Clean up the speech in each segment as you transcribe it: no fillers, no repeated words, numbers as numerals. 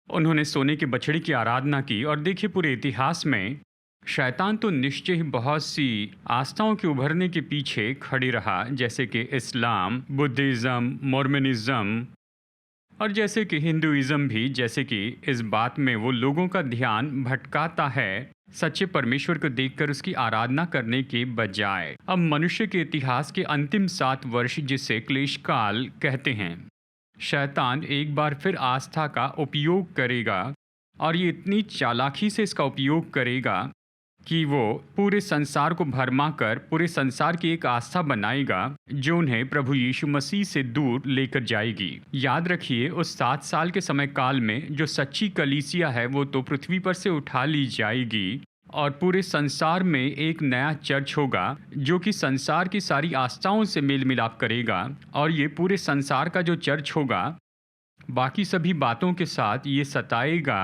उन्होंने सोने के बछड़े की आराधना की और देखिए पूरे इतिहास में शैतान तो निश्चय ही बहुत सी आस्थाओं के उभरने के पीछे खड़ी रहा, जैसे कि इस्लाम, बुद्धिज़्म, मोर्मनिज़्म और जैसे कि हिंदुइज़्म भी, जैसे कि इस बात में वो लोगों का ध्यान भटकाता है सच्चे परमेश्वर को देखकर उसकी आराधना करने के बजाय। अब मनुष्य के इतिहास के अंतिम 7 वर्ष, जिसे क्लेश काल कहते हैं, शैतान एक बार फिर आस्था का उपयोग करेगा और ये इतनी चालाकी से इसका उपयोग करेगा कि वो पूरे संसार को भरमा कर पूरे संसार की एक आस्था बनाएगा जो उन्हें प्रभु यीशु मसीह से दूर लेकर जाएगी। याद रखिए, उस 7 साल के समय काल में जो सच्ची कलीसिया है वो तो पृथ्वी पर से उठा ली जाएगी और पूरे संसार में एक नया चर्च होगा जो कि संसार की सारी आस्थाओं से मेल मिलाप करेगा। और ये पूरे संसार का जो चर्च होगा बाकी सभी बातों के साथ ये सताएगा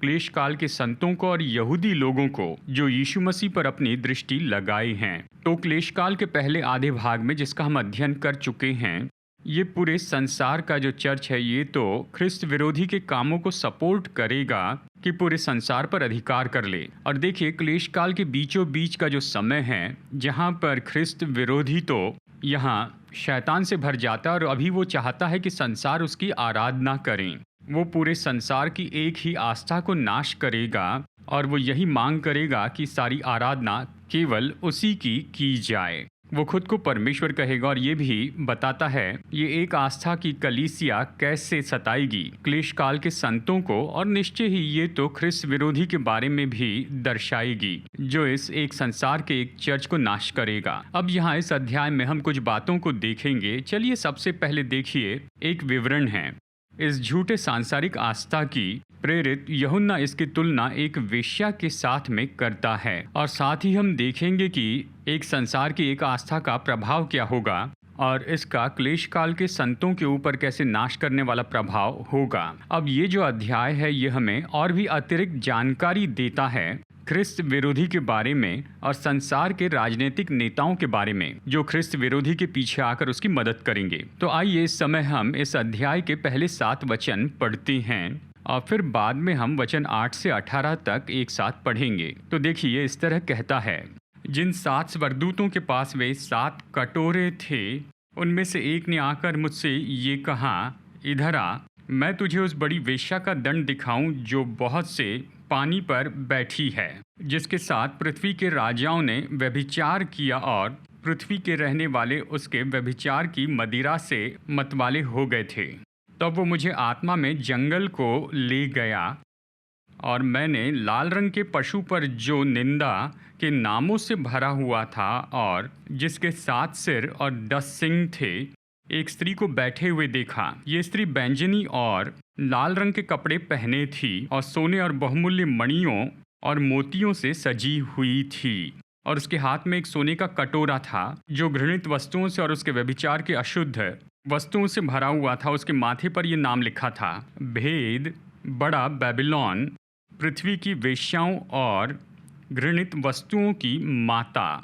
क्लेश काल के संतों को और यहूदी लोगों को जो यीशु मसीह पर अपनी दृष्टि लगाए हैं। तो क्लेश काल के पहले आधे भाग में, जिसका हम अध्ययन कर चुके हैं, ये पूरे संसार का जो चर्च है ये तो ख्रिस्त विरोधी के कामों को सपोर्ट करेगा कि पूरे संसार पर अधिकार कर ले। और देखिए, क्लेश काल के बीचों बीच का जो समय है जहाँ पर ख्रिस्त विरोधी तो यहाँ शैतान से भर जाता है और अभी वो चाहता है कि संसार उसकी आराधना करें। वो पूरे संसार की एक ही आस्था को नाश करेगा और वो यही मांग करेगा कि सारी आराधना केवल उसी की जाए। वो खुद को परमेश्वर कहेगा और ये भी बताता है ये एक आस्था की कलीसिया कैसे सताएगी क्लेश काल के संतों को, और निश्चय ही ये तो ख्रिस्त विरोधी के बारे में भी दर्शाएगी जो इस एक संसार के एक चर्च को नाश करेगा। अब यहाँ इस अध्याय में हम कुछ बातों को देखेंगे। चलिए सबसे पहले देखिए, एक विवरण है इस झूठे सांसारिक आस्था की। प्रेरित यूहन्ना इसकी तुलना एक वेश्या के साथ में करता है और साथ ही हम देखेंगे कि एक संसार की एक आस्था का प्रभाव क्या होगा और इसका क्लेश काल के संतों के ऊपर कैसे नाश करने वाला प्रभाव होगा। अब ये जो अध्याय है ये हमें और भी अतिरिक्त जानकारी देता है ख्रिस्त विरोधी के बारे में और संसार के राजनीतिक नेताओं के बारे में जो ख्रिस्त विरोधी के पीछे आकर उसकी मदद करेंगे। तो आइए इस समय हम इस अध्याय के पहले 7 वचन पढ़ते हैं और फिर बाद में हम वचन 8 से 18 तक एक साथ पढ़ेंगे। तो देखिए, इस तरह कहता है, जिन 7 स्वर्गदूतों के पास वे 7 कटोरे थे उनमें से एक ने आकर मुझसे ये कहा, इधर आ, मैं तुझे उस बड़ी वेश्या का दंड दिखाऊं जो बहुत से पानी पर बैठी है, जिसके साथ पृथ्वी के राजाओं ने व्यभिचार किया और पृथ्वी के रहने वाले उसके व्यभिचार की मदिरा से मतवाले हो गए थे। तब वो मुझे आत्मा में जंगल को ले गया और मैंने लाल रंग के पशु पर जो निंदा के नामों से भरा हुआ था और जिसके 7 सिर और 10 सींग थे, एक स्त्री को बैठे हुए देखा। ये स्त्री बैंजनी और लाल रंग के कपड़े पहने थी और सोने और बहुमूल्य मणियों और मोतियों से सजी हुई थी और उसके हाथ में एक सोने का कटोरा था जो घृणित वस्तुओं से और उसके व्यभिचार के अशुद्ध वस्तुओं से भरा हुआ था। उसके माथे पर यह नाम लिखा था, भेद, बड़ा बेबीलोन, पृथ्वी की वेश्याओं और घृणित वस्तुओं की माता।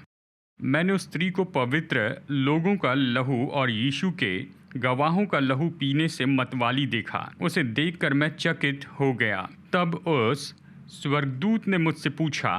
मैंने उस स्त्री को पवित्र लोगों का लहू और यीशु के गवाहों का लहू पीने से मतवाली देखा। उसे देखकर मैं चकित हो गया। तब उस स्वर्गदूत ने मुझसे पूछा,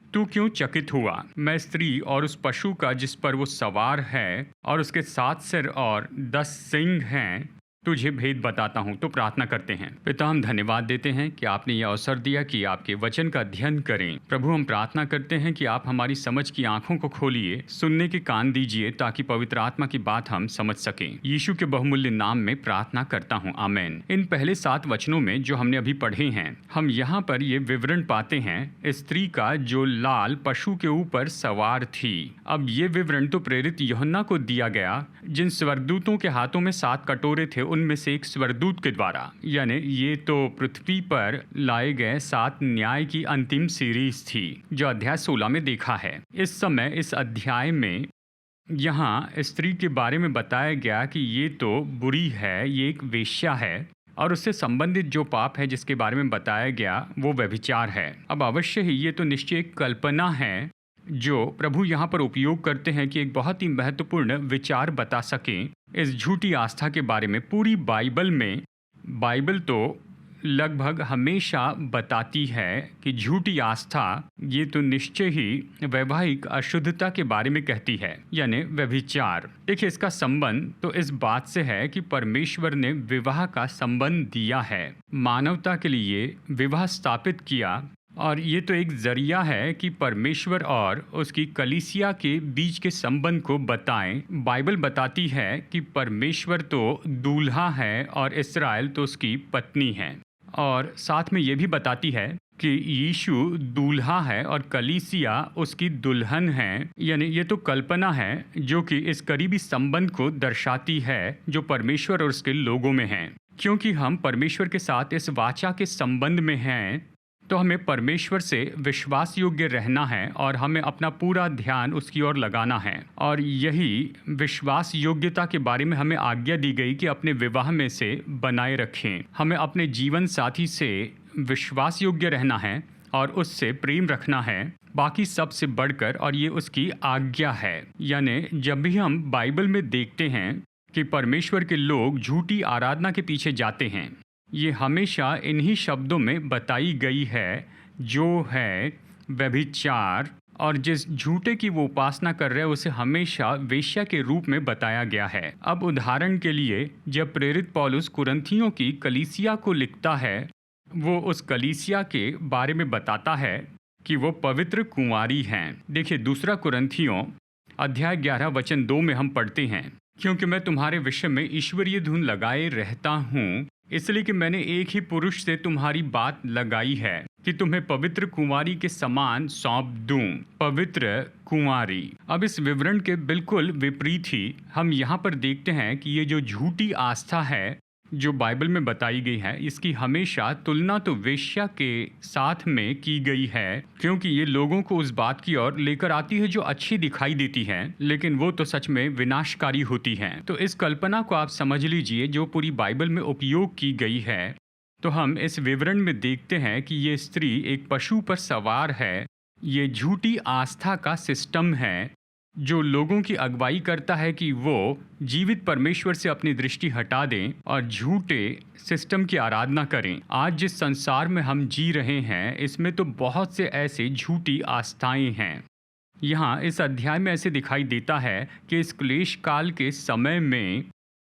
तू क्यों चकित हुआ? मैं स्त्री और उस पशु का जिस पर वो सवार है और उसके 7 सिर और 10 सींग हैं तुझे भेद बताता हूँ। तो प्रार्थना करते हैं। पिता, हम धन्यवाद देते हैं कि आपने यह अवसर दिया कि आपके वचन का अध्ययन करें। प्रभु, हम प्रार्थना करते हैं कि आप हमारी समझ की आंखों को खोलिए, सुनने के कान दीजिए, ताकि पवित्र आत्मा की बात हम समझ सकें। यीशु के बहुमूल्य नाम में प्रार्थना करता हूँ, आमेन। इन पहले 7 वचनों में जो हमने अभी पढ़े हैं, हम यहाँ पर ये विवरण पाते हैं स्त्री का जो लाल पशु के ऊपर सवार थी। अब ये विवरण तो प्रेरित यूहन्ना को दिया गया, जिन स्वर्गदूतों के हाथों में 7 कटोरे थे उनमें से एक स्वर्गदूत के द्वारा। यानी ये तो पृथ्वी पर लाए गए 7 न्याय की अंतिम सीरीज थी जो अध्याय 16 में देखा है। इस समय इस अध्याय में यहाँ स्त्री के बारे में बताया गया कि ये तो बुरी है, ये एक वेश्या है, और उससे संबंधित जो पाप है जिसके बारे में बताया गया वो व्यभिचार है। अब अवश्य ही ये तो निश्चय एक कल्पना है जो प्रभु यहाँ पर उपयोग करते हैं कि एक बहुत ही महत्वपूर्ण विचार बता सकें इस झूठी आस्था के बारे में। पूरी बाइबल में, बाइबल तो लगभग हमेशा बताती है कि झूठी आस्था ये तो निश्चय ही वैवाहिक अशुद्धता के बारे में कहती है, यानी व्यभिचार। देखिए, इसका संबंध तो इस बात से है कि परमेश्वर ने विवाह का संबंध दिया है, मानवता के लिए विवाह स्थापित किया, और ये तो एक जरिया है कि परमेश्वर और उसकी कलीसिया के बीच के संबंध को बताएं। बाइबल बताती है कि परमेश्वर तो दूल्हा है और इस्राएल तो उसकी पत्नी है, और साथ में ये भी बताती है कि यीशु दूल्हा है और कलीसिया उसकी दुल्हन है। यानी ये तो कल्पना है जो कि इस करीबी संबंध को दर्शाती है जो परमेश्वर और उसके लोगों में है। क्योंकि हम परमेश्वर के साथ इस वाचा के संबंध में हैं, तो हमें परमेश्वर से विश्वास योग्य रहना है और हमें अपना पूरा ध्यान उसकी ओर लगाना है। और यही विश्वास योग्यता के बारे में हमें आज्ञा दी गई कि अपने विवाह में से बनाए रखें। हमें अपने जीवन साथी से विश्वास योग्य रहना है और उससे प्रेम रखना है, बाकी सबसे बढ़कर, और ये उसकी आज्ञा है। यानी जब भी हम बाइबल में देखते हैं कि परमेश्वर के लोग झूठी आराधना के पीछे जाते हैं, ये हमेशा इन्हीं शब्दों में बताई गई है, जो है व्यभिचार, और जिस झूठे की वो उपासना कर रहे हैं उसे हमेशा वेश्या के रूप में बताया गया है। अब उदाहरण के लिए, जब प्रेरित पौलुस कुरिन्थियों की कलीसिया को लिखता है, वो उस कलीसिया के बारे में बताता है कि वो पवित्र कुंवारी हैं। देखिए, 2 कुरिन्थियों अध्याय 11 वचन 2 में हम पढ़ते हैं, क्योंकि मैं तुम्हारे विषय में ईश्वरीय धुन लगाए रहता हूँ, इसलिए कि मैंने एक ही पुरुष से तुम्हारी बात लगाई है कि तुम्हें पवित्र कुंवारी के समान सौंप दूं। पवित्र कुंवारी। अब इस विवरण के बिल्कुल विपरीत ही हम यहाँ पर देखते हैं कि ये जो झूठी आस्था है जो बाइबल में बताई गई है, इसकी हमेशा तुलना तो वेश्या के साथ में की गई है, क्योंकि ये लोगों को उस बात की ओर लेकर आती है जो अच्छी दिखाई देती है, लेकिन वो तो सच में विनाशकारी होती है। तो इस कल्पना को आप समझ लीजिए जो पूरी बाइबल में उपयोग की गई है। तो हम इस विवरण में देखते हैं कि ये स्त्री एक पशु पर सवार है। ये झूठी आस्था का सिस्टम है जो लोगों की अगुवाई करता है कि वो जीवित परमेश्वर से अपनी दृष्टि हटा दें और झूठे सिस्टम की आराधना करें। आज जिस संसार में हम जी रहे हैं, इसमें तो बहुत से ऐसे झूठी आस्थाएं हैं। यहाँ इस अध्याय में ऐसे दिखाई देता है कि इस क्लेश काल के समय में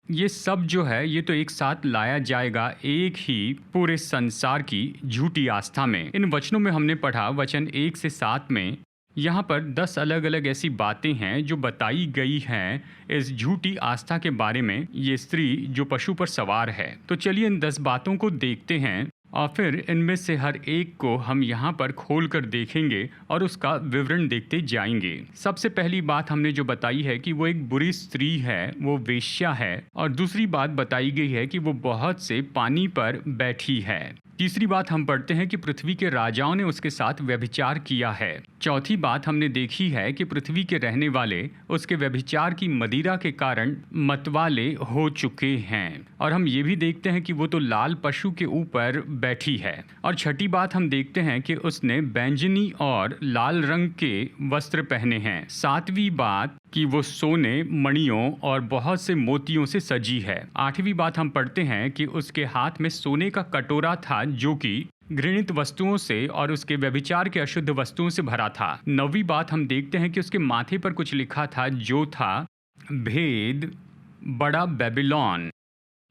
ये सब जो है ये तो एक साथ लाया जाएगा एक ही पूरे संसार की झूठी आस्था में। इन वचनों में हमने पढ़ा, वचन 1 से 7 में यहाँ पर 10 अलग अलग ऐसी बातें हैं जो बताई गई हैं इस झूठी आस्था के बारे में, ये स्त्री जो पशु पर सवार है। तो चलिए इन 10 बातों को देखते हैं और फिर इनमें से हर एक को हम यहाँ पर खोल कर देखेंगे और उसका विवरण देखते जाएंगे। सबसे पहली बात हमने जो बताई है कि वो एक बुरी स्त्री है, वो वेश्या है। और दूसरी बात बताई गई है कि वो बहुत से पानी पर बैठी है। तीसरी बात हम पढ़ते हैं कि पृथ्वी के राजाओं ने उसके साथ व्यभिचार किया है। चौथी बात हमने देखी है कि पृथ्वी के रहने वाले उसके व्यभिचार की मदिरा के कारण मतवाले हो चुके हैं। और हम ये भी देखते हैं कि वो तो लाल पशु के ऊपर बैठी है। और छठी बात हम देखते हैं कि उसने बैंगनी और लाल रंग के वस्त्र पहने हैं। सातवीं बात कि वो सोने, मणियों और बहुत से मोतियों से सजी है। आठवीं बात हम पढ़ते हैं कि उसके हाथ में सोने का कटोरा था जो कि घृणित वस्तुओं से और उसके व्यभिचार के अशुद्ध वस्तुओं से भरा था। नौवीं बात हम देखते हैं कि उसके माथे पर कुछ लिखा था जो था भेद, बड़ा बेबीलोन।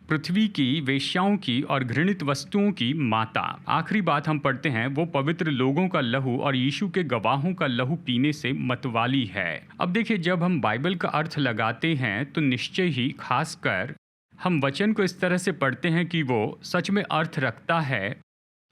10वीं बात हम देखते हैं कि उसके पैरों में जूते थे। 11वीं बात हम देखते हैं कि उसके पैरों में जूते थे। 12वीं बात हम देखते हैं कि उसके हाथ में एक तलवार थी। 13वीं बात हम देखते हैं कि उसके मुंह में एक पृथ्वी की, वेश्याओं की और घृणित वस्तुओं की माता। आखिरी बात हम पढ़ते हैं, वो पवित्र लोगों का लहू और यीशु के गवाहों का लहू पीने से मतवाली है। अब देखिए, जब हम बाइबल का अर्थ लगाते हैं तो निश्चय ही खासकर हम वचन को इस तरह से पढ़ते हैं कि वो सच में अर्थ रखता है,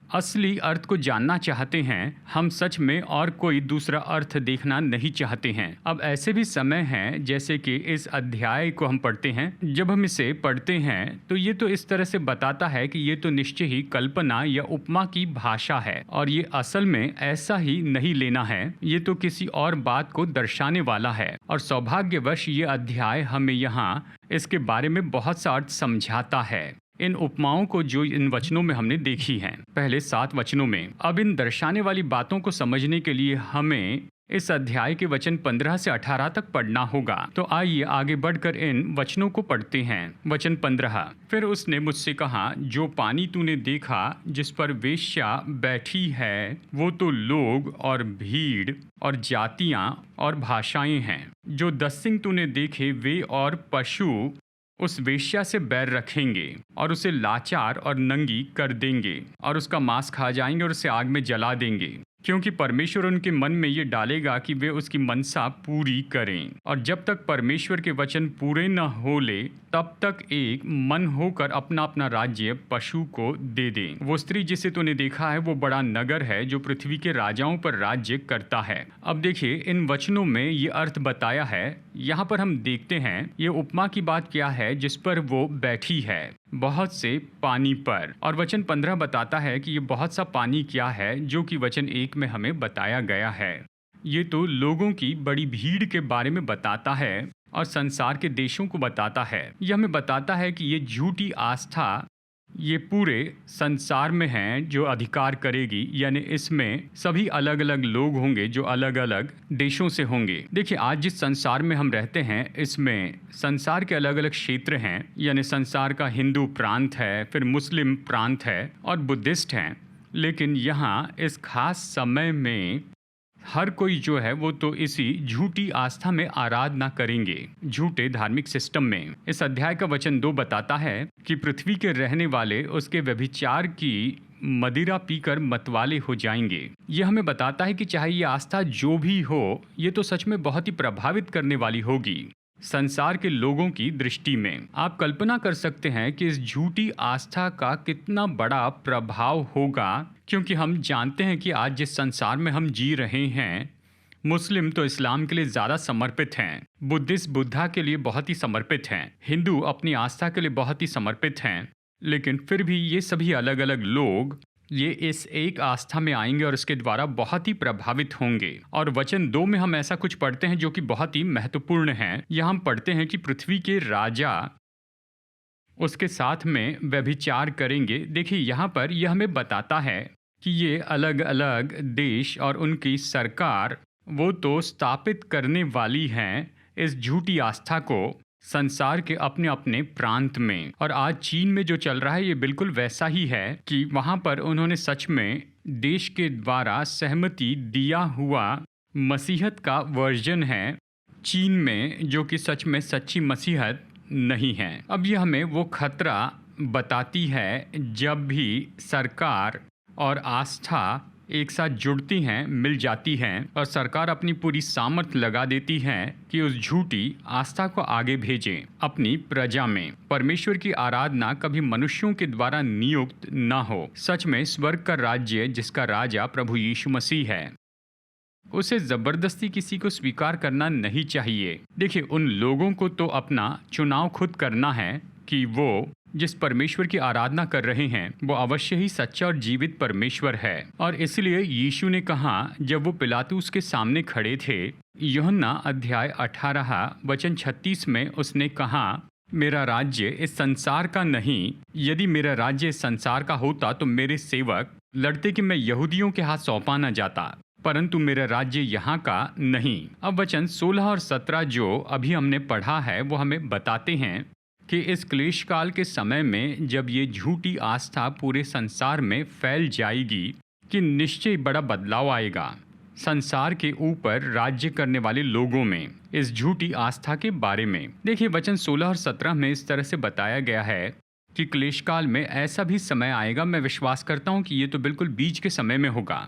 असली अर्थ को जानना चाहते हैं। हम सच में और कोई दूसरा अर्थ देखना नहीं चाहते हैं। अब ऐसे भी समय हैं, जैसे कि इस अध्याय को हम पढ़ते हैं, जब हम इसे पढ़ते हैं तो ये तो इस तरह से बताता है कि ये तो निश्चय ही कल्पना या उपमा की भाषा है और ये असल में ऐसा ही नहीं लेना है, ये तो किसी और बात को दर्शाने वाला है। और सौभाग्यवश ये अध्याय हमें यहाँ इसके बारे में बहुत सा अर्थ समझाता है, इन उपमाओं को जो इन वचनों में हमने देखी हैं, पहले 7 वचनों में। अब इन दर्शाने वाली बातों को समझने के लिए हमें इस अध्याय के वचन 15 से 18 तक पढ़ना होगा। तो आइए आगे बढ़कर इन वचनों को पढ़ते हैं। वचन 15, फिर उसने मुझसे कहा, जो पानी तूने देखा जिस पर वेश्या बैठी है, वो तो लोग और भीड़ और जातियां और भाषाएं हैं। जो 10 सिंह तूने देखे वे और पशु उस वेश्या से बैर रखेंगे और उसे लाचार और नंगी कर देंगे और उसका मांस खा जाएंगे और उसे आग में जला देंगे, क्योंकि परमेश्वर उनके मन में ये डालेगा कि वे उसकी मनसा पूरी करें। और जब तक परमेश्वर के वचन पूरे न हो ले तब तक एक मन होकर अपना अपना राज्य पशु को दे दें। वो स्त्री जिसे तूने देखा है वो बड़ा नगर है जो पृथ्वी के राजाओं पर राज्य करता है। अब देखिए, इन वचनों में ये अर्थ बताया है। यहाँ पर हम देखते हैं ये उपमा की बात क्या है जिस पर वो बैठी है, बहुत से पानी पर। और वचन 15 बताता है कि ये बहुत सा पानी क्या है, जो कि वचन 1 में हमें बताया गया है। ये तो लोगों की बड़ी भीड़ के बारे में बताता है और संसार के देशों को बताता है। यह हमें बताता है कि ये झूठी आस्था ये पूरे संसार में हैं जो अधिकार करेगी, यानी इसमें सभी अलग अलग लोग होंगे जो अलग अलग देशों से होंगे। देखिए, आज जिस संसार में हम रहते हैं इसमें संसार के अलग अलग क्षेत्र हैं, यानी संसार का हिंदू प्रांत है, फिर मुस्लिम प्रांत है और बुद्धिस्ट हैं। लेकिन यहाँ इस खास समय में हर कोई जो है वो तो इसी झूठी आस्था में आराधना करेंगे, झूठे धार्मिक सिस्टम में। इस अध्याय का वचन 2 बताता है कि पृथ्वी के रहने वाले उसके व्यभिचार की मदिरा पीकर मतवाले हो जाएंगे। यह हमें बताता है कि चाहे ये आस्था जो भी हो, ये तो सच में बहुत ही प्रभावित करने वाली होगी संसार के लोगों की दृष्टि में। आप कल्पना कर सकते हैं कि इस झूठी आस्था का कितना बड़ा प्रभाव होगा, क्योंकि हम जानते हैं कि आज जिस संसार में हम जी रहे हैं, मुस्लिम तो इस्लाम के लिए ज़्यादा समर्पित हैं, बुद्धिस्ट बुद्धा के लिए बहुत ही समर्पित हैं, हिंदू अपनी आस्था के लिए बहुत ही समर्पित हैं। लेकिन फिर भी ये सभी अलग अलग लोग ये इस एक आस्था में आएंगे और इसके द्वारा बहुत ही प्रभावित होंगे। और वचन 2 में हम ऐसा कुछ पढ़ते हैं जो कि बहुत ही महत्वपूर्ण है। यहाँ हम पढ़ते हैं कि पृथ्वी के राजा उसके साथ में व्यभिचार करेंगे। देखिए, यहाँ पर यह हमें बताता है कि ये अलग अलग देश और उनकी सरकार वो तो स्थापित करने वाली हैं इस झूठी आस्था को संसार के अपने अपने प्रांत में। और आज चीन में जो चल रहा है ये बिल्कुल वैसा ही है कि वहाँ पर उन्होंने सच में देश के द्वारा सहमति दिया हुआ मसीहत का वर्जन है चीन में, जो कि सच में सच्ची मसीहत नहीं है। अब यह हमें वो खतरा बताती है जब भी सरकार और आस्था एक साथ जुड़ती हैं, मिल जाती हैं और सरकार अपनी पूरी सामर्थ्य लगा देती है कि उस झूठी आस्था को आगे भेजें अपनी प्रजा में। परमेश्वर की आराधना कभी मनुष्यों के द्वारा नियुक्त ना हो। सच में स्वर्ग का राज्य जिसका राजा प्रभु यीशु मसीह है, उसे जबरदस्ती किसी को स्वीकार करना नहीं चाहिए। देखिए, उन लोगों को तो अपना चुनाव खुद करना है कि वो जिस परमेश्वर की आराधना कर रहे हैं वो अवश्य ही सच्चा और जीवित परमेश्वर है। और इसलिए यीशु ने कहा, जब वो पिलातुस के सामने खड़े थे, यूहन्ना अध्याय 18 वचन 36 में उसने कहा, मेरा राज्य इस संसार का नहीं, यदि मेरा राज्य इस संसार का होता तो मेरे सेवक लड़ते कि मैं यहूदियों के हाथ सौंपा न जाता, परंतु मेरा राज्य यहाँ का नहीं। अब वचन 16 और 17 जो अभी हमने पढ़ा है वो हमें बताते हैं कि इस क्लेश काल के समय में जब ये झूठी आस्था पूरे संसार में फैल जाएगी कि निश्चय बड़ा बदलाव आएगा संसार के ऊपर राज्य करने वाले लोगों में इस झूठी आस्था के बारे में। देखिए, वचन 16 और 17 में इस तरह से बताया गया है कि क्लेश काल में ऐसा भी समय आएगा, मैं विश्वास करता हूँ कि ये तो बिल्कुल बीच के समय में होगा,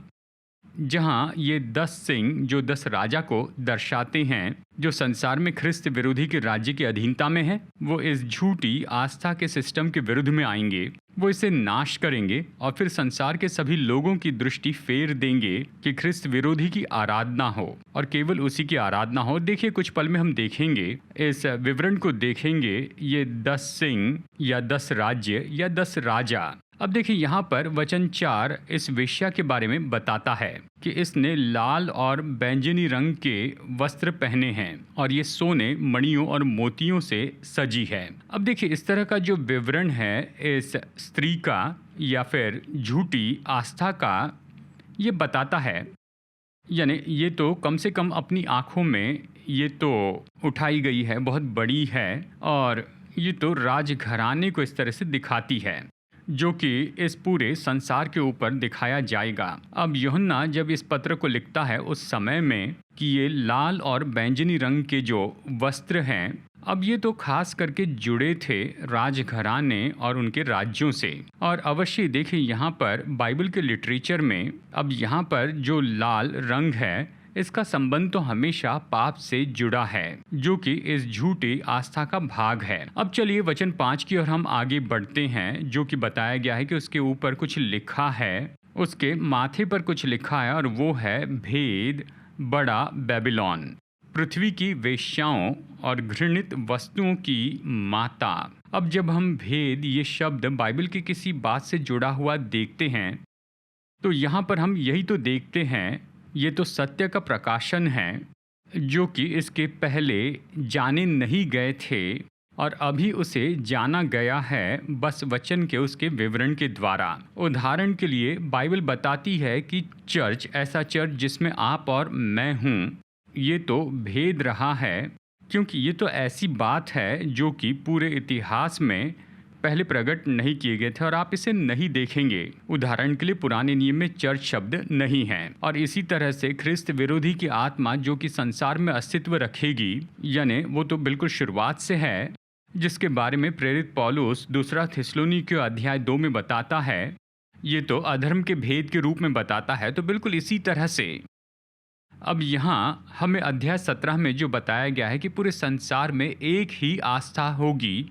जहाँ ये 10 सिंह जो 10 राजा को दर्शाते हैं, जो संसार में ख्रिस्त विरोधी के राज्य की अधीनता में है, वो इस झूठी आस्था के सिस्टम के विरुद्ध में आएंगे। वो इसे नाश करेंगे और फिर संसार के सभी लोगों की दृष्टि फेर देंगे कि ख्रिस्त विरोधी की आराधना हो और केवल उसी की आराधना हो। देखिए, कुछ पल में हम देखेंगे, इस विवरण को देखेंगे, ये 10 सिंह या 10 राज्य या 10 राजा। अब देखिए, यहाँ पर वचन 4 इस वेश्या के बारे में बताता है कि इसने लाल और बैंगनी रंग के वस्त्र पहने हैं और ये सोने, मणियों और मोतियों से सजी है। अब देखिए, इस तरह का जो विवरण है इस स्त्री का या फिर झूठी आस्था का, ये बताता है, यानी ये तो कम से कम अपनी आँखों में ये तो उठाई गई है, बहुत बड़ी है, और ये तो राजघराने को इस तरह से दिखाती है जो कि इस पूरे संसार के ऊपर दिखाया जाएगा। अब यूहन्ना जब इस पत्र को लिखता है उस समय में कि ये लाल और बैंगनी रंग के जो वस्त्र हैं, अब ये तो खास करके जुड़े थे राजघराने और उनके राज्यों से। और अवश्य देखिए, यहाँ पर बाइबल के लिटरेचर में अब यहाँ पर जो लाल रंग है, इसका संबंध तो हमेशा पाप से जुड़ा है, जो कि इस झूठी आस्था का भाग है। अब चलिए वचन 5 की ओर हम आगे बढ़ते हैं, जो कि बताया गया है कि उसके ऊपर कुछ लिखा है, उसके माथे पर कुछ लिखा है, और वो है भेद बड़ा बेबीलोन, पृथ्वी की वेश्याओं और घृणित वस्तुओं की माता। अब जब हम भेद ये शब्द बाइबल की किसी बात से जुड़ा हुआ देखते हैं, तो यहाँ पर हम यही तो देखते हैं, ये तो सत्य का प्रकाशन है जो कि इसके पहले जाने नहीं गए थे और अभी उसे जाना गया है बस वचन के उसके विवरण के द्वारा। उदाहरण के लिए बाइबल बताती है कि चर्च, ऐसा चर्च जिसमें आप और मैं हूँ, ये तो भेद रहा है, क्योंकि ये तो ऐसी बात है जो कि पूरे इतिहास में पहले प्रकट नहीं किए गए थे और आप इसे नहीं देखेंगे। उदाहरण के लिए पुराने नियम में चर्च शब्द नहीं है। और इसी तरह से ख्रिस्त विरोधी की आत्मा जो कि संसार में अस्तित्व रखेगी, यानी वो तो बिल्कुल शुरुआत से है, जिसके बारे में प्रेरित पौलुस दूसरा थिस्सलुनीकियों अध्याय 2 में बताता है, ये तो अधर्म के भेद के रूप में बताता है। तो बिल्कुल इसी तरह से अब यहाँ हमें अध्याय 17 में जो बताया गया है कि पूरे संसार में एक ही आस्था होगी,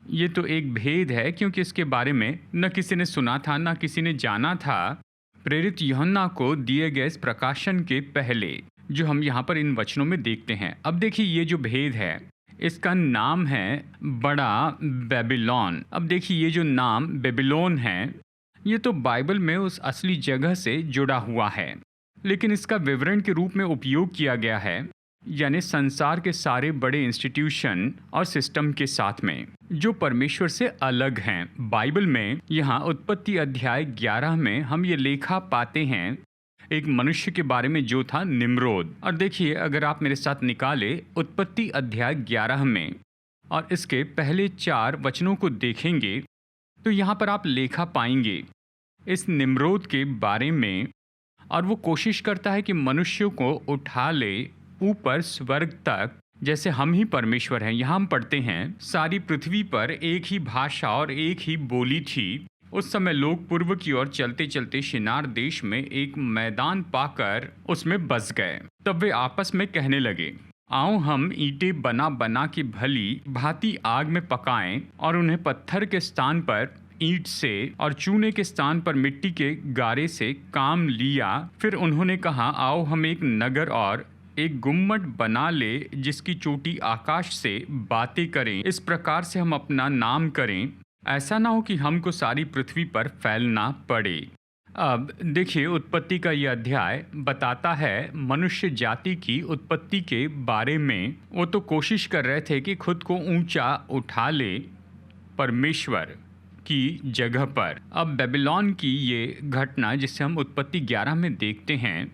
ये तो एक भेद है, क्योंकि इसके बारे में न किसी ने सुना था, न किसी ने जाना था प्रेरित यूहन्ना को दिए गए इस प्रकाशन के पहले, जो हम यहाँ पर इन वचनों में देखते हैं। अब देखिए, ये जो भेद है इसका नाम है बड़ा बेबीलोन। अब देखिए, ये जो नाम बेबीलोन है, ये तो बाइबल में उस असली जगह से जुड़ा हुआ है, लेकिन इसका विवरण के रूप में उपयोग किया गया है, यानी संसार के सारे बड़े इंस्टीट्यूशन और सिस्टम के साथ में जो परमेश्वर से अलग हैं। बाइबल में यहाँ उत्पत्ति अध्याय 11 में हम ये लेखा पाते हैं एक मनुष्य के बारे में जो था निम्रोद। और देखिए, अगर आप मेरे साथ निकाले उत्पत्ति अध्याय 11 में और इसके पहले 4 वचनों को देखेंगे, तो यहाँ पर आप लेखा पाएंगे इस निम्रोद के बारे में, और वो कोशिश करता है कि मनुष्यों को उठा ले ऊपर स्वर्ग तक, जैसे हम ही परमेश्वर हैं। यहाँ हम पढ़ते हैं, सारी पृथ्वी पर एक ही भाषा और एक ही बोली थी। उस समय लोग पूर्व की ओर चलते चलते शिनार देश में एक मैदान पाकर उसमें बस गए। तब वे आपस में कहने लगे, आओ हम ईंटें बना बना के भली भांति आग में पकाएं, और उन्हें पत्थर के स्थान पर ईंट से और चूने के स्थान पर मिट्टी के गारे से काम लिया। फिर उन्होंने कहा, आओ हम एक नगर और एक गुम्मट बना ले जिसकी चोटी आकाश से बातें करें। इस प्रकार से हम अपना नाम करें, ऐसा ना हो कि हमको सारी पृथ्वी पर फैलना पड़े। अब देखिए, उत्पत्ति का यह अध्याय बताता है मनुष्य जाति की उत्पत्ति के बारे में। वो तो कोशिश कर रहे थे कि खुद को ऊंचा उठा ले परमेश्वर की जगह पर। अब बेबीलोन की ये घटना जिसे हम उत्पत्ति 11 में देखते हैं,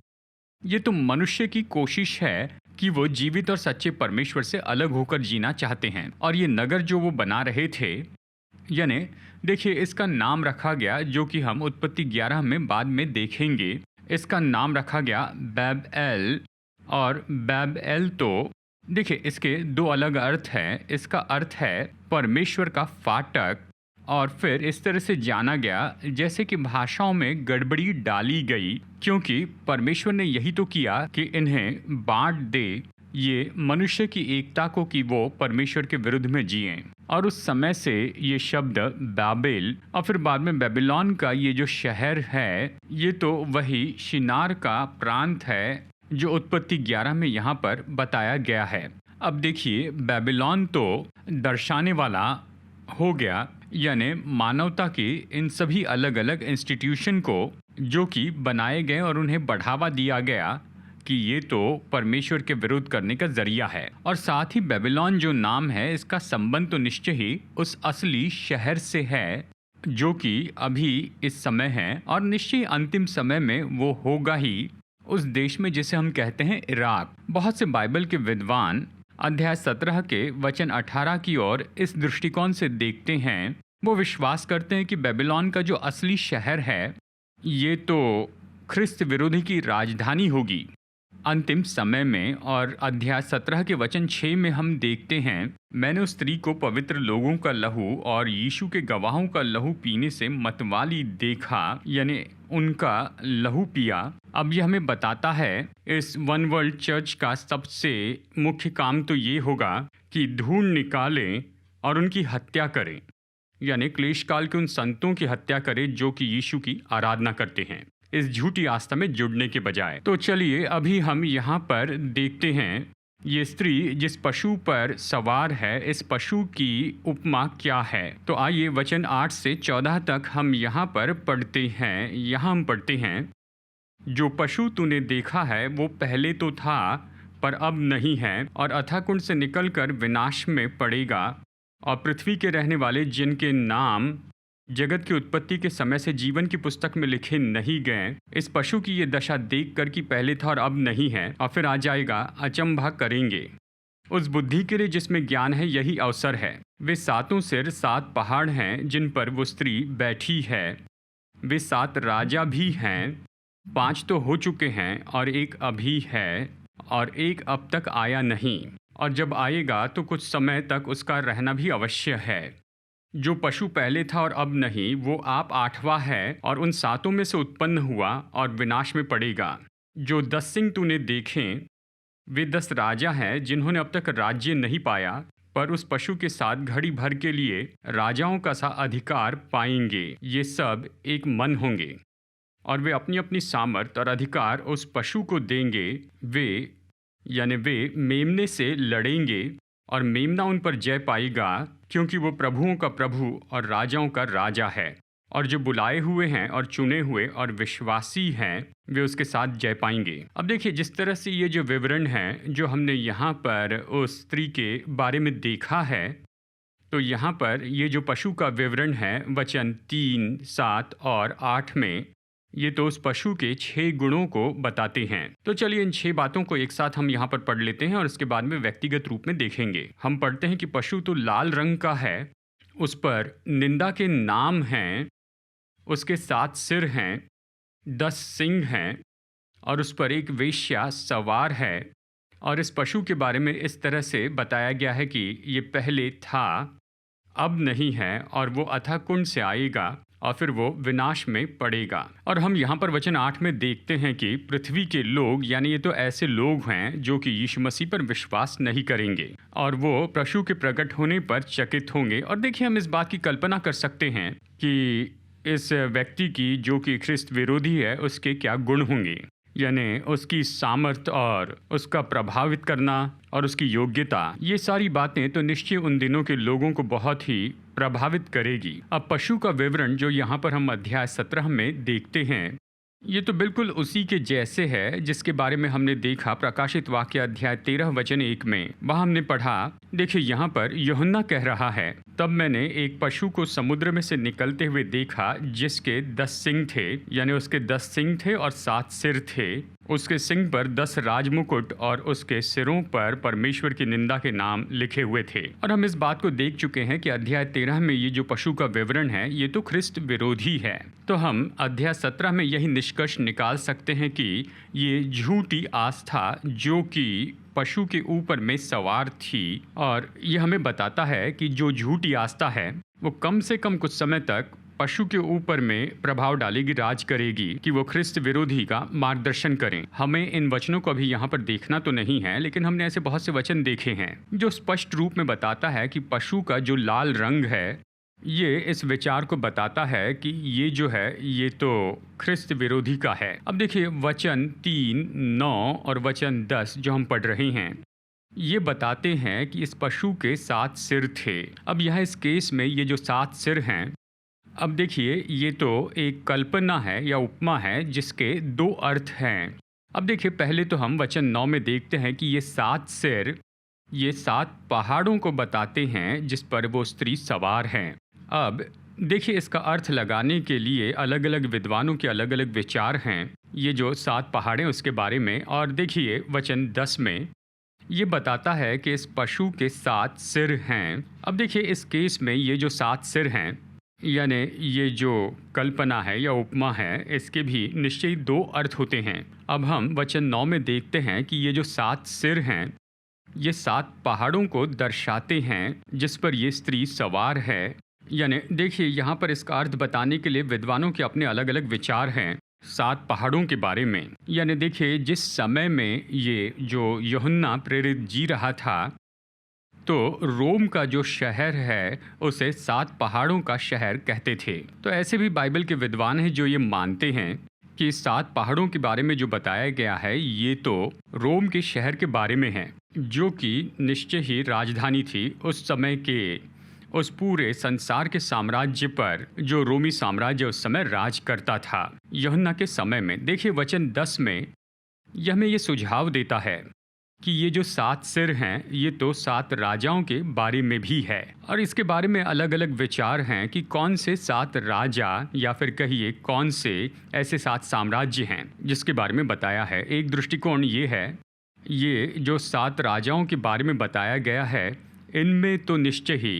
ये तो मनुष्य की कोशिश है कि वो जीवित और सच्चे परमेश्वर से अलग होकर जीना चाहते हैं। और ये नगर जो वो बना रहे थे, यानी देखिए, इसका नाम रखा गया, जो कि हम उत्पत्ति 11 में बाद में देखेंगे, इसका नाम रखा गया बैबएल। और बैबएल तो देखिए, इसके 2 अलग अर्थ हैं। इसका अर्थ है परमेश्वर का फाटक, और फिर इस तरह से जाना गया जैसे कि भाषाओं में गड़बड़ी डाली गई, क्योंकि परमेश्वर ने यही तो किया कि इन्हें बांट दे ये मनुष्य की एकता को, कि वो परमेश्वर के विरुद्ध में जिएं। और उस समय से ये शब्द बाबेल और फिर बाद में बेबीलोन का ये जो शहर है, ये तो वही शिनार का प्रांत है जो उत्पत्ति 11 में यहाँ पर बताया गया है। अब देखिए, बेबीलोन तो दर्शाने वाला हो गया, यानी मानवता के इन सभी अलग अलग इंस्टीट्यूशन को जो कि बनाए गए और उन्हें बढ़ावा दिया गया कि ये तो परमेश्वर के विरोध करने का जरिया है। और साथ ही बेबीलोन जो नाम है, इसका संबंध तो निश्चय ही उस असली शहर से है जो कि अभी इस समय है, और निश्चय अंतिम समय में वो होगा ही उस देश में जिसे हम कहते हैं इराक। बहुत से बाइबल के विद्वान अध्याय 17 के वचन 18 की ओर इस दृष्टिकोण से देखते हैं। वो विश्वास करते हैं कि बेबीलोन का जो असली शहर है, ये तो ख्रिस्त विरोधी की राजधानी होगी अंतिम समय में। और अध्याय 17 के वचन 6 में हम देखते हैं, मैंने उस स्त्री को पवित्र लोगों का लहू और यीशु के गवाहों का लहू पीने से मतवाली देखा, यानी उनका लहू पिया। अब यह हमें बताता है इस वन वर्ल्ड चर्च का सबसे मुख्य काम तो ये होगा कि ढूंढ निकालें और उनकी हत्या करें, यानी क्लेश काल के उन संतों की हत्या करें जो कि यीशु की आराधना करते हैं इस झूठी आस्था में जुड़ने के बजाय। तो चलिए अभी हम यहाँ पर देखते हैं ये स्त्री जिस पशु पर सवार है, इस पशु की उपमा क्या है। तो आइए वचन 8 से 14 तक हम यहाँ पर पढ़ते हैं। यहाँ हम पढ़ते हैं, जो पशु तूने देखा है वो पहले तो था पर अब नहीं है, और अथाह कुंड से निकलकर विनाश में पड़ेगा। और पृथ्वी के रहने वाले जिनके नाम जगत की उत्पत्ति के समय से जीवन की पुस्तक में लिखे नहीं गए, इस पशु की ये दशा देख कर कि पहले था और अब नहीं है और फिर आ जाएगा, अचंभा करेंगे। उस बुद्धि के लिए जिसमें ज्ञान है यही अवसर है। वे सातों सिर 7 पहाड़ हैं जिन पर वो स्त्री बैठी है। वे 7 राजा भी हैं, 5 तो हो चुके हैं और एक अभी है, और एक अब तक आया नहीं, और जब आएगा तो कुछ समय तक उसका रहना भी अवश्य है। जो पशु पहले था और अब नहीं, वो आप 8वां है और उन 7 में से उत्पन्न हुआ और विनाश में पड़ेगा। जो 10 सिंह तूने देखें, वे 10 राजा हैं जिन्होंने अब तक राज्य नहीं पाया, पर उस पशु के साथ घड़ी भर के लिए राजाओं का सा अधिकार पाएंगे। ये सब एक मन होंगे और वे अपनी अपनी सामर्थ और अधिकार उस पशु को देंगे। वे मेमने से लड़ेंगे और मेमना उन पर जय पाएगा, क्योंकि वो प्रभुओं का प्रभु और राजाओं का राजा है। और जो बुलाए हुए हैं और चुने हुए और विश्वासी हैं, वे उसके साथ जय पाएंगे। अब देखिए, जिस तरह से ये जो विवरण है जो हमने यहाँ पर उस स्त्री के बारे में देखा है, तो यहाँ पर ये जो पशु का विवरण है वचन 3, 7 और 8 में, ये तो उस पशु के 6 गुणों को बताते हैं। तो चलिए इन 6 बातों को एक साथ हम यहाँ पर पढ़ लेते हैं और उसके बाद में व्यक्तिगत रूप में देखेंगे। हम पढ़ते हैं कि पशु तो लाल रंग का है, उस पर निंदा के नाम हैं, उसके 7 सिर हैं, 10 सींग हैं, और उस पर एक वेश्या सवार है। और इस पशु के बारे में इस तरह से बताया गया है कि ये पहले था, अब नहीं है, और वो अथाह कुंड से आएगा और फिर वो विनाश में पड़ेगा। और हम यहाँ पर वचन 8 में देखते हैं कि पृथ्वी के लोग, यानी ये तो ऐसे लोग हैं जो कि यीशु मसीह पर विश्वास नहीं करेंगे और वो पशु के प्रकट होने पर चकित होंगे। और देखिए, हम इस बात की कल्पना कर सकते हैं कि इस व्यक्ति की जो कि ख्रिस्त विरोधी है, उसके क्या गुण होंगे, यानी उसकी सामर्थ और उसका प्रभावित करना और उसकी योग्यता। ये सारी बातें तो निश्चय उन दिनों के लोगों को बहुत ही प्रभावित करेगी। अब पशु का विवरण जो यहाँ पर हम अध्याय 17 में देखते हैं, ये तो बिल्कुल उसी के जैसे है जिसके बारे में हमने देखा प्रकाशित वाक्य अध्याय 13 वचन 1 में। वहाँ हमने पढ़ा, देखिए यहाँ पर यूहन्ना कह रहा है, तब मैंने एक पशु को समुद्र में से निकलते हुए देखा जिसके 10 सिंग थे, यानी उसके 10 सिंग थे और 7 सिर थे। उसके सिंग पर 10 राजमुकुट और उसके सिरों पर परमेश्वर की निंदा के नाम लिखे हुए थे। और हम इस बात को देख चुके हैं कि अध्याय 13 में ये जो पशु का विवरण है, ये तो ख्रिस्त विरोधी है। तो हम अध्याय 17 में यही निष्कर्ष निकाल सकते हैं कि ये झूठी आस्था जो कि पशु के ऊपर में सवार थी, और ये हमें बताता है कि जो झूठी आस्था है वो कम से कम कुछ समय तक पशु के ऊपर में प्रभाव डालेगी, राज करेगी कि वो ख्रिस्त विरोधी का मार्गदर्शन करें। हमें इन वचनों को अभी यहाँ पर देखना तो नहीं है, लेकिन हमने ऐसे बहुत से वचन देखे हैं जो स्पष्ट रूप में बताता है कि पशु का जो लाल रंग है ये इस विचार को बताता है कि ये जो है ये तो ख्रिस्त विरोधी का है। अब देखिए वचन 3, 9 और वचन 10 जो हम पढ़ रहे हैं ये बताते हैं कि इस पशु के 7 सिर थे। अब यह इस केस में ये जो 7 सिर हैं, अब देखिए ये तो एक कल्पना है या उपमा है जिसके 2 अर्थ हैं। अब देखिए पहले तो हम वचन 9 में देखते हैं कि ये 7 सिर ये 7 पहाड़ों को बताते हैं जिस पर वो स्त्री सवार हैं। अब देखिए इसका अर्थ लगाने के लिए अलग अलग विद्वानों के अलग अलग विचार हैं ये जो 7 पहाड़ें उसके बारे में। और देखिए वचन 10 में ये बताता है कि इस पशु के 7 सिर हैं। अब देखिए इस केस में ये जो 7 सिर हैं यानी ये जो कल्पना है या उपमा है इसके भी निश्चय 2 अर्थ होते हैं। अब हम वचन 9 में देखते हैं कि ये जो 7 सिर हैं ये 7 पहाड़ों को दर्शाते हैं जिस पर ये स्त्री सवार है। यानी देखिए यहाँ पर इसका अर्थ बताने के लिए विद्वानों के अपने अलग अलग विचार हैं 7 पहाड़ों के बारे में। यानी देखिए जिस समय में ये जो यूहन्ना प्रेरित जी रहा था तो रोम का जो शहर है उसे 7 पहाड़ों का शहर कहते थे। तो ऐसे भी बाइबल के विद्वान हैं जो ये मानते हैं कि 7 पहाड़ों के बारे में जो बताया गया है ये तो रोम के शहर के बारे में है जो कि निश्चय ही राजधानी थी उस समय के उस पूरे संसार के साम्राज्य पर जो रोमी साम्राज्य उस समय राज करता था यूहन्ना के समय में। देखिए वचन 10 में यह हमें ये सुझाव देता है कि ये जो 7 सिर हैं ये तो 7 राजाओं के बारे में भी है। और इसके बारे में अलग अलग विचार हैं कि कौन से 7 राजा या फिर कहिए कौन से ऐसे 7 साम्राज्य हैं जिसके बारे में बताया है। एक दृष्टिकोण ये है ये जो 7 राजाओं के बारे में बताया गया है इनमें तो निश्चय ही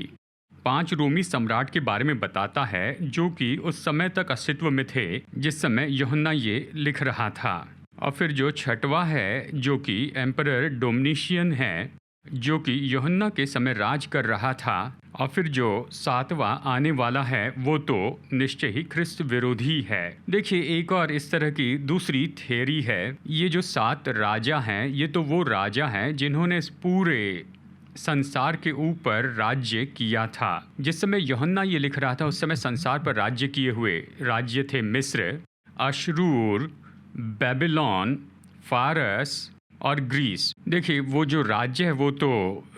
5 रोमी सम्राट के बारे में बताता है जो कि उस समय तक अस्तित्व में थे जिस समय यूहन्ना ये लिख रहा था। और फिर जो 6वां है जो कि एम्परर डोमिनिशियन है जो कि यूहन्ना के समय राज कर रहा था। और फिर जो 7वां आने वाला है वो तो निश्चय ही ख्रिस्त विरोधी है। देखिए एक और इस तरह की दूसरी थ्योरी है ये जो 7 राजा हैं ये तो वो राजा हैं जिन्होंने इस पूरे संसार के ऊपर राज्य किया था। जिस समय यूहन्ना ये लिख रहा था उस समय संसार पर राज्य किए हुए राज्य थे मिस्र, अशरूर, बेबीलोन, फारस और ग्रीस। देखिए वो जो राज्य है वो तो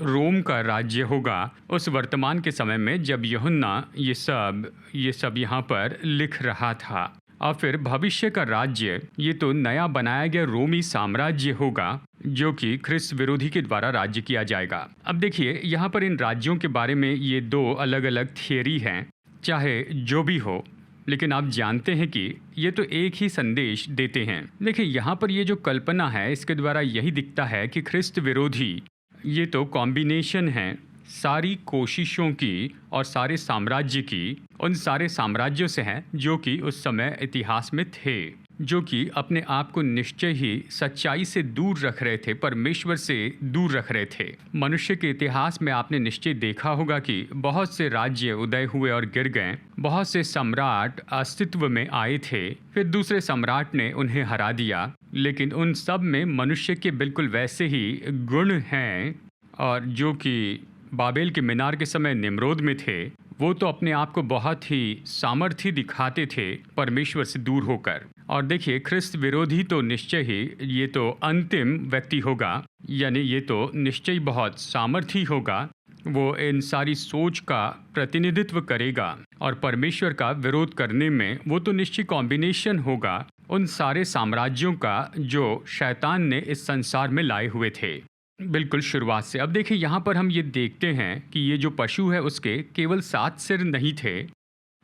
रोम का राज्य होगा उस वर्तमान के समय में जब यूहन्ना ये सब यहाँ पर लिख रहा था। और फिर भविष्य का राज्य ये तो नया बनाया गया रोमी साम्राज्य होगा जो कि ख्रिस्त विरोधी के द्वारा राज्य किया जाएगा। अब देखिए यहाँ पर इन राज्यों के बारे में ये 2 अलग अलग थियरी हैं। चाहे जो भी हो लेकिन आप जानते हैं कि ये तो एक ही संदेश देते हैं। देखिए यहाँ पर ये जो कल्पना है इसके द्वारा यही दिखता है कि ख्रिस्त विरोधी ये तो कॉम्बिनेशन है सारी कोशिशों की और सारे साम्राज्य की, उन सारे साम्राज्यों से हैं जो कि उस समय इतिहास में थे, जो कि अपने आप को निश्चय ही सच्चाई से दूर रख रहे थे, परमेश्वर से दूर रख रहे थे। मनुष्य के इतिहास में आपने निश्चय देखा होगा कि बहुत से राज्य उदय हुए और गिर गए, बहुत से सम्राट अस्तित्व में आए थे, फिर दूसरे सम्राट ने उन्हें हरा दिया, लेकिन उन सब में मनुष्य के बिल्कुल वैसे ही गुण हैं। और जो कि बाबेल के मीनार के समय निम्रोद में थे, वो तो अपने आप को बहुत ही सामर्थ्य दिखाते थे परमेश्वर से दूर होकर। और देखिए ख्रिस्त विरोधी तो निश्चय ही ये तो अंतिम व्यक्ति होगा, यानी ये तो निश्चय बहुत सामर्थ्य होगा, वो इन सारी सोच का प्रतिनिधित्व करेगा और परमेश्वर का विरोध करने में वो तो निश्चय कॉम्बिनेशन होगा उन सारे साम्राज्यों का जो शैतान ने इस संसार में लाए हुए थे बिल्कुल शुरुआत से। अब देखिए यहाँ पर हम ये देखते हैं कि ये जो पशु है उसके केवल 7 सिर नहीं थे,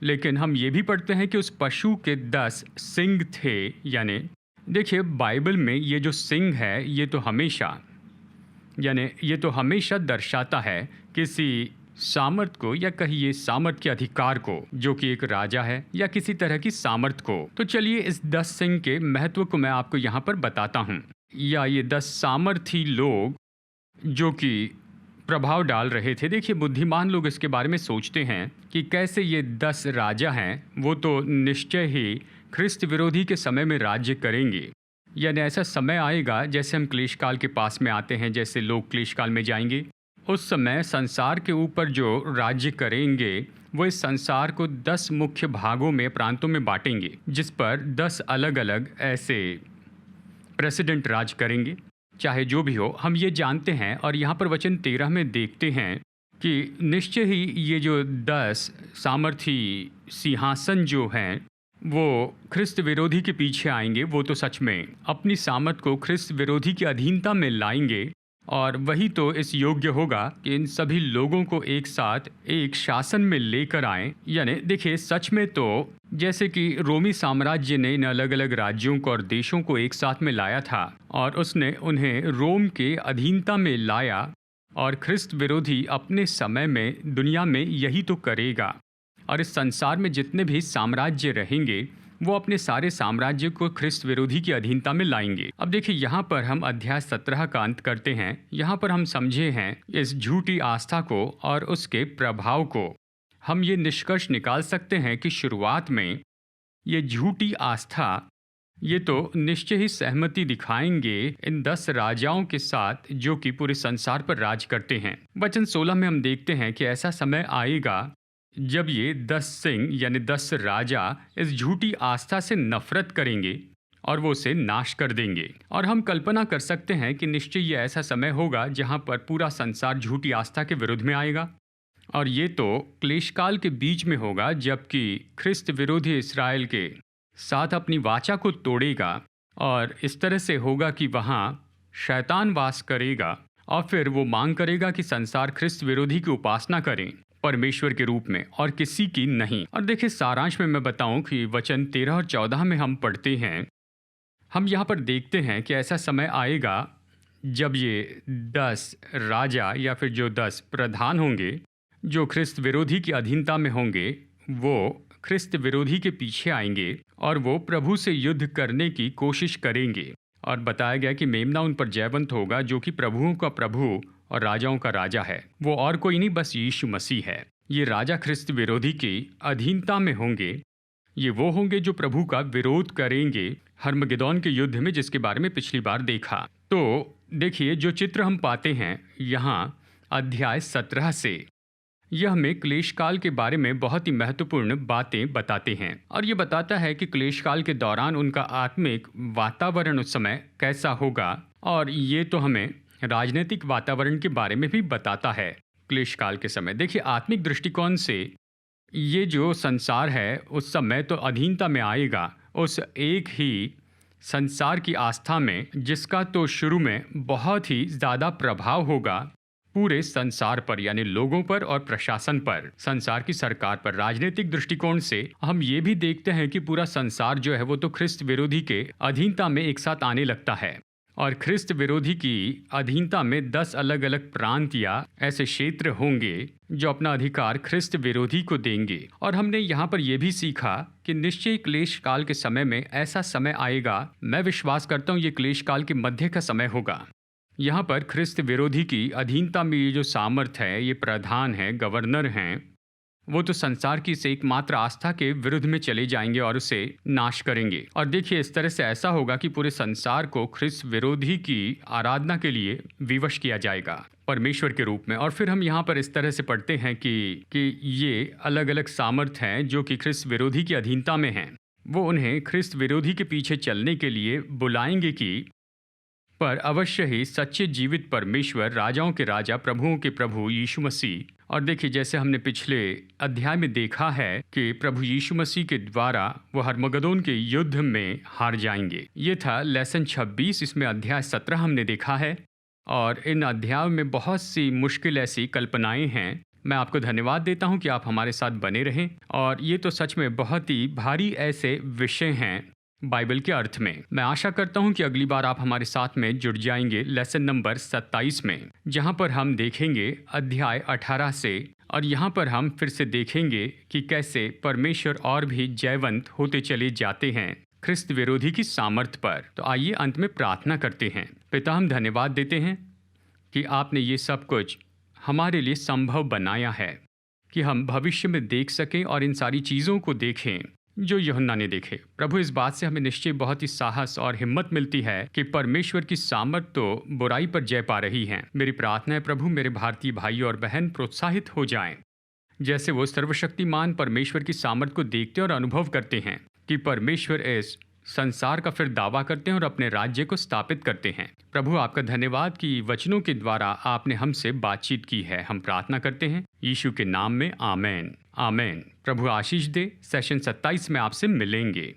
लेकिन हम ये भी पढ़ते हैं कि उस पशु के 10 सिंग थे। यानी देखिए बाइबल में ये जो सिंग है ये तो हमेशा दर्शाता है किसी सामर्थ को या कहिए सामर्थ के अधिकार को, जो कि एक राजा है या किसी तरह की सामर्थ को। तो चलिए इस 10 सिंग के महत्व को मैं आपको यहाँ पर बताता हूँ। या ये 10 सामर्थी लोग जो कि प्रभाव डाल रहे थे। देखिए, बुद्धिमान लोग इसके बारे में सोचते हैं कि कैसे ये 10 राजा हैं, वो तो निश्चय ही ख्रिस्त विरोधी के समय में राज्य करेंगे। यानी ऐसा समय आएगा, जैसे हम क्लेश काल के पास में आते हैं, जैसे लोग क्लेश काल में जाएंगे, उस समय संसार के ऊपर जो राज्य करेंगे वो इस संसार को 10 मुख्य भागों में, प्रांतों में बांटेंगे, जिस पर 10 अलग अलग ऐसे प्रेसिडेंट राज करेंगे। चाहे जो भी हो, हम ये जानते हैं और यहाँ पर वचन 13 में देखते हैं कि निश्चय ही ये जो 10 सामर्थी सिंहासन जो हैं वो ख्रिस्त विरोधी के पीछे आएंगे। वो तो सच में अपनी सामर्थ को ख्रिस्त विरोधी की अधीनता में लाएंगे, और वही तो इस योग्य होगा कि इन सभी लोगों को एक साथ एक शासन में लेकर आएं। यानी देखिए, सच में तो जैसे कि रोमी साम्राज्य ने इन अलग अलग राज्यों को और देशों को एक साथ में लाया था और उसने उन्हें रोम के अधीनता में लाया, और ख्रिस्त विरोधी अपने समय में दुनिया में यही तो करेगा। और इस संसार में जितने भी साम्राज्य रहेंगे वो अपने सारे साम्राज्य को ख्रिस्त विरोधी की अधीनता में लाएंगे। अब देखिए, यहाँ पर हम अध्याय 17 का अंत करते हैं। यहाँ पर हम समझे हैं इस झूठी आस्था को और उसके प्रभाव को। हम ये निष्कर्ष निकाल सकते हैं कि शुरुआत में ये झूठी आस्था ये तो निश्चय ही सहमति दिखाएंगे इन 10 राजाओं के साथ जो कि पूरे संसार पर राज करते हैं। वचन 16 में हम देखते हैं कि ऐसा समय आएगा जब ये 10 सिंह यानी 10 राजा इस झूठी आस्था से नफरत करेंगे और वो उसे नाश कर देंगे। और हम कल्पना कर सकते हैं कि निश्चय ये ऐसा समय होगा जहाँ पर पूरा संसार झूठी आस्था के विरुद्ध में आएगा, और ये तो क्लेशकाल के बीच में होगा, जबकि ख्रिस्त विरोधी इस्राएल के साथ अपनी वाचा को तोड़ेगा, और इस तरह से होगा कि वहाँ शैतान वास करेगा, और फिर वो मांग करेगा कि संसार ख्रिस्त विरोधी की उपासना करें परमेश्वर के रूप में और किसी की नहीं। और देखिए, सारांश में मैं बताऊं कि वचन 13 और 14 में हम पढ़ते हैं, हम यहाँ पर देखते हैं कि ऐसा समय आएगा जब ये 10 राजा या फिर जो 10 प्रधान होंगे जो ख्रिस्त विरोधी की अधीनता में होंगे, वो ख्रिस्त विरोधी के पीछे आएंगे और वो प्रभु से युद्ध करने की कोशिश करेंगे। और बताया गया कि मेमना उन पर जयवंत होगा, जो कि प्रभुओं का प्रभु और राजाओं का राजा है। वो और कोई नहीं, बस यीशु मसीह है। ये राजा ख्रिस्त विरोधी की अधीनता में होंगे। ये वो होंगे जो प्रभु का विरोध करेंगे हर्मगिदोन के युद्ध में, जिसके बारे में पिछली बार देखा। तो देखिए, जो चित्र हम पाते हैं यहाँ अध्याय 17 से, यह हमें क्लेश काल के बारे में बहुत ही महत्वपूर्ण बातें बताते हैं। और ये बताता है कि क्लेश काल के दौरान उनका आत्मिक वातावरण उस समय कैसा होगा, और ये तो हमें राजनीतिक वातावरण के बारे में भी बताता है क्लेश काल के समय। देखिए, आत्मिक दृष्टिकोण से ये जो संसार है उस समय तो अधीनता में आएगा उस एक ही संसार की आस्था में, जिसका तो शुरू में बहुत ही ज़्यादा प्रभाव होगा पूरे संसार पर, यानी लोगों पर और प्रशासन पर, संसार की सरकार पर। राजनीतिक दृष्टिकोण से हम ये भी देखते हैं कि पूरा संसार जो है वो तो ख्रिस्त विरोधी के अधीनता में एक साथ आने लगता है, और ख्रिस्त विरोधी की अधीनता में 10 अलग अलग प्रांत या ऐसे क्षेत्र होंगे जो अपना अधिकार ख्रिस्त विरोधी को देंगे। और हमने यहाँ पर यह भी सीखा कि निश्चय क्लेश काल के समय में ऐसा समय आएगा, मैं विश्वास करता हूँ ये क्लेश काल के मध्य का समय होगा। यहाँ पर ख्रिस्त विरोधी की अधीनता में ये जो सामर्थ है, ये प्रधान है, गवर्नर हैं, वो तो संसार की इस एकमात्र आस्था के विरुद्ध में चले जाएंगे और उसे नाश करेंगे। और देखिए, इस तरह से ऐसा होगा कि पूरे संसार को ख्रिस्त विरोधी की आराधना के लिए विवश किया जाएगा परमेश्वर के रूप में। और फिर हम यहाँ पर इस तरह से पढ़ते हैं कि ये अलग अलग सामर्थ हैं जो कि ख्रिस्त विरोधी की अधीनता में हैं। वो उन्हें ख्रिस्त विरोधी के पीछे चलने के लिए बुलाएंगे कि पर अवश्य ही सच्चे जीवित परमेश्वर, राजाओं के राजा, प्रभुओं के प्रभु यीशु मसीह। और देखिए, जैसे हमने पिछले अध्याय में देखा है कि प्रभु यीशु मसीह के द्वारा वो हर्मगदोन के युद्ध में हार जाएंगे। ये था लेसन 26, इसमें अध्याय 17 हमने देखा है। और इन अध्यायों में बहुत सी मुश्किल ऐसी कल्पनाएं हैं। मैं आपको धन्यवाद देता हूं कि आप हमारे साथ बने रहें। और ये तो सच में बहुत ही भारी ऐसे विषय हैं बाइबल के अर्थ में। मैं आशा करता हूं कि अगली बार आप हमारे साथ में जुड़ जाएंगे लेसन नंबर 27 में, जहां पर हम देखेंगे अध्याय 18 से। और यहां पर हम फिर से देखेंगे कि कैसे परमेश्वर और भी जयवंत होते चले जाते हैं ख्रिस्त विरोधी की सामर्थ पर। तो आइए अंत में प्रार्थना करते हैं। पिता, हम धन्यवाद देते हैं कि आपने ये सब कुछ हमारे लिए संभव बनाया है कि हम भविष्य में देख सकें और इन सारी चीज़ों को देखें जो यूहन्ना ने देखे। प्रभु, इस बात से हमें निश्चय बहुत ही साहस और हिम्मत मिलती है कि परमेश्वर की सामर्थ तो बुराई पर जय पा रही है। मेरी प्रार्थना है प्रभु, मेरे भारतीय भाई और बहन प्रोत्साहित हो जाएं, जैसे वो सर्वशक्तिमान परमेश्वर की सामर्थ को देखते और अनुभव करते हैं कि परमेश्वर इस संसार का फिर दावा करते हैं और अपने राज्य को स्थापित करते हैं। प्रभु, आपका धन्यवाद कि वचनों के द्वारा आपने हमसे बातचीत की है। हम प्रार्थना करते हैं यीशु के नाम में, आमेन आमेन। प्रभु आशीष दे। सेशन 27 में आपसे मिलेंगे।